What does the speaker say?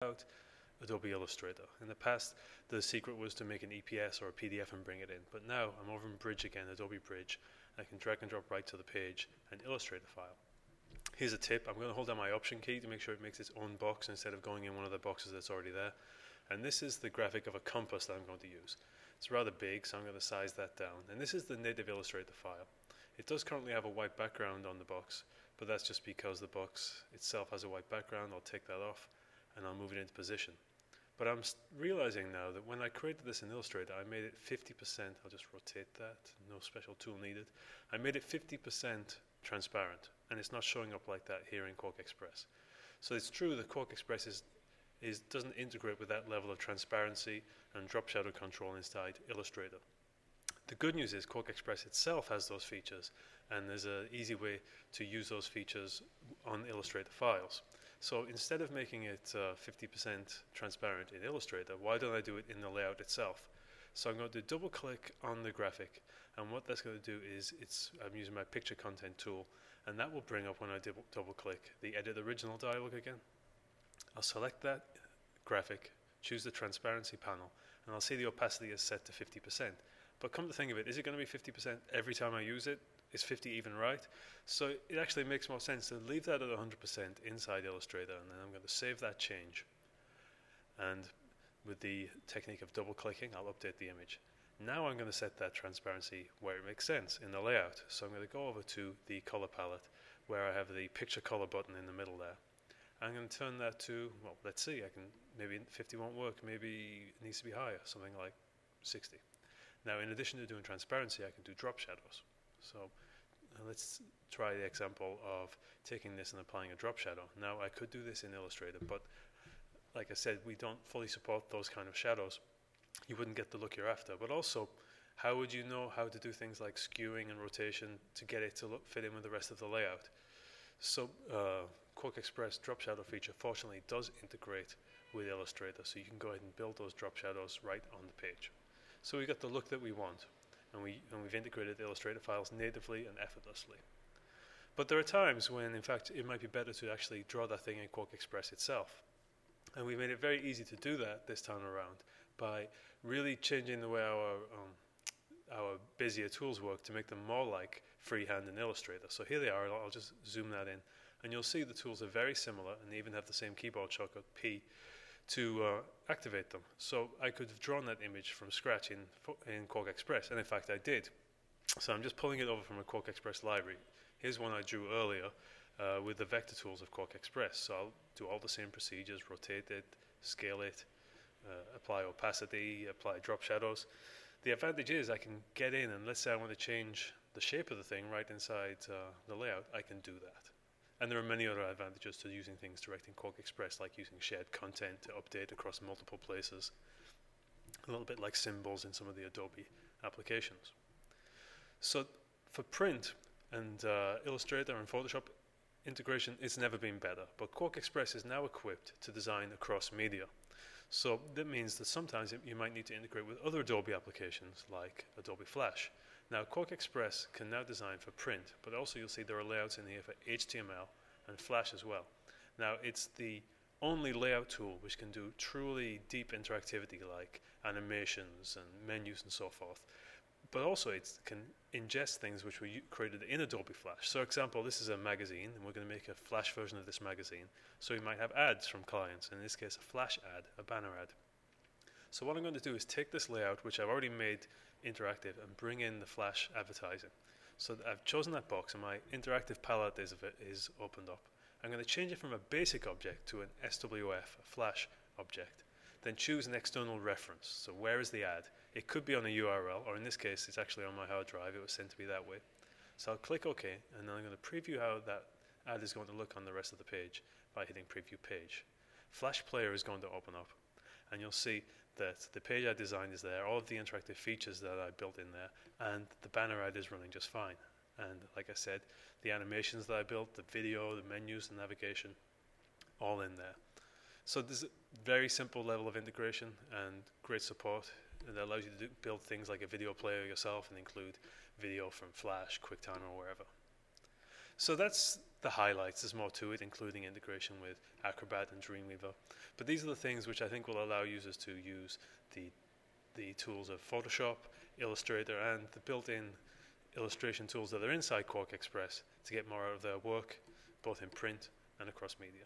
out Adobe Illustrator. In the past, the secret was to make an EPS or a PDF and bring it in, but now I'm over in Bridge again, Adobe Bridge. I can drag and drop right to the page and illustrate the file. Here's a tip. I'm going to hold down my Option key to make sure it makes its own box instead of going in one of the boxes that's already there. And this is the graphic of a compass that I'm going to use. It's rather big, so I'm going to size that down. And this is the native Illustrator file. It does currently have a white background on the box, but that's just because the box itself has a white background. I'll take that off and I'll move it into position. But I'm realizing now that when I created this in Illustrator, I made it 50%. I'll just rotate that, no special tool needed. I made it 50% transparent, and it's not showing up like that here in QuarkXPress. So it's true that QuarkXPress doesn't integrate with that level of transparency and drop shadow control inside Illustrator. The good news is QuarkXPress itself has those features, and there's an easy way to use those features on Illustrator files. So instead of making it 50% transparent in Illustrator, why don't I do it in the layout itself? So I'm going to double click on the graphic, and what that's going to do is I'm using my picture content tool, and that will bring up, when I double click, the edit original dialog again. I'll select that graphic, choose the transparency panel, and I'll see the opacity is set to 50%. But come to think of it, is it going to be 50% every time I use it? Is 50 even right? So it actually makes more sense to leave that at 100% inside Illustrator, and then I'm going to save that change. And with the technique of double clicking, I'll update the image. Now I'm going to set that transparency where it makes sense in the layout. So I'm going to go over to the color palette where I have the picture color button in the middle there. I'm going to turn that to, well, let's see, maybe 50 won't work, maybe it needs to be higher, something like 60. Now, in addition to doing transparency, I can do drop shadows. So let's try the example of taking this and applying a drop shadow. Now, I could do this in Illustrator, but like I said, we don't fully support those kind of shadows. You wouldn't get the look you're after. But also, how would you know how to do things like skewing and rotation to get it to fit in with the rest of the layout? So QuarkXPress drop shadow feature fortunately does integrate with Illustrator, so you can go ahead and build those drop shadows right on the page. So we got the look that we want, and we've integrated the Illustrator files natively and effortlessly. But there are times when, in fact, it might be better to actually draw that thing in QuarkXPress itself. And we made it very easy to do that this time around by really changing the way our Bezier tools work to make them more like freehand in Illustrator. So here they are. I'll just zoom that in, and you'll see the tools are very similar, and they even have the same keyboard shortcut P to activate them. So I could have drawn that image from scratch in QuarkXPress, and in fact I did. So I'm just pulling it over from a QuarkXPress library. Here's one I drew earlier with the vector tools of QuarkXPress. So I'll do all the same procedures, rotate it, scale it, apply opacity, apply drop shadows. The advantage is I can get in, and let's say I want to change the shape of the thing right inside the layout, I can do that. And there are many other advantages to using things direct in QuarkXPress, like using shared content to update across multiple places, a little bit like symbols in some of the Adobe applications. So for print and Illustrator and Photoshop integration, it's never been better, but QuarkXPress is now equipped to design across media. So that means that sometimes you might need to integrate with other Adobe applications like Adobe Flash. Now, QuarkXPress can now design for print, but also you'll see there are layouts in here for HTML and Flash as well. Now, it's the only layout tool which can do truly deep interactivity like animations and menus and so forth. But also it can ingest things which were created in Adobe Flash. So, for example, this is a magazine, and we're going to make a Flash version of this magazine. So we might have ads from clients, in this case a Flash ad, a banner ad. So what I'm going to do is take this layout, which I've already made interactive, and bring in the Flash advertising. So I've chosen that box, and my interactive palette is opened up. I'm going to change it from a basic object to an SWF, a Flash object. Then choose an external reference. So where is the ad? It could be on a URL, or in this case, it's actually on my hard drive. It was sent to me that way. So I'll click OK, and then I'm going to preview how that ad is going to look on the rest of the page by hitting Preview Page. Flash Player is going to open up, and you'll see that the page I designed is there, all of the interactive features that I built in there, and the banner ad is running just fine. And like I said, the animations that I built, the video, the menus, the navigation, all in there. So there's a very simple level of integration and great support that allows you to build things like a video player yourself and include video from Flash, QuickTime, or wherever. So that's the highlights. There's more to it, including integration with Acrobat and Dreamweaver. But these are the things which I think will allow users to use the tools of Photoshop, Illustrator, and the built-in illustration tools that are inside QuarkXPress to get more out of their work, both in print and across media.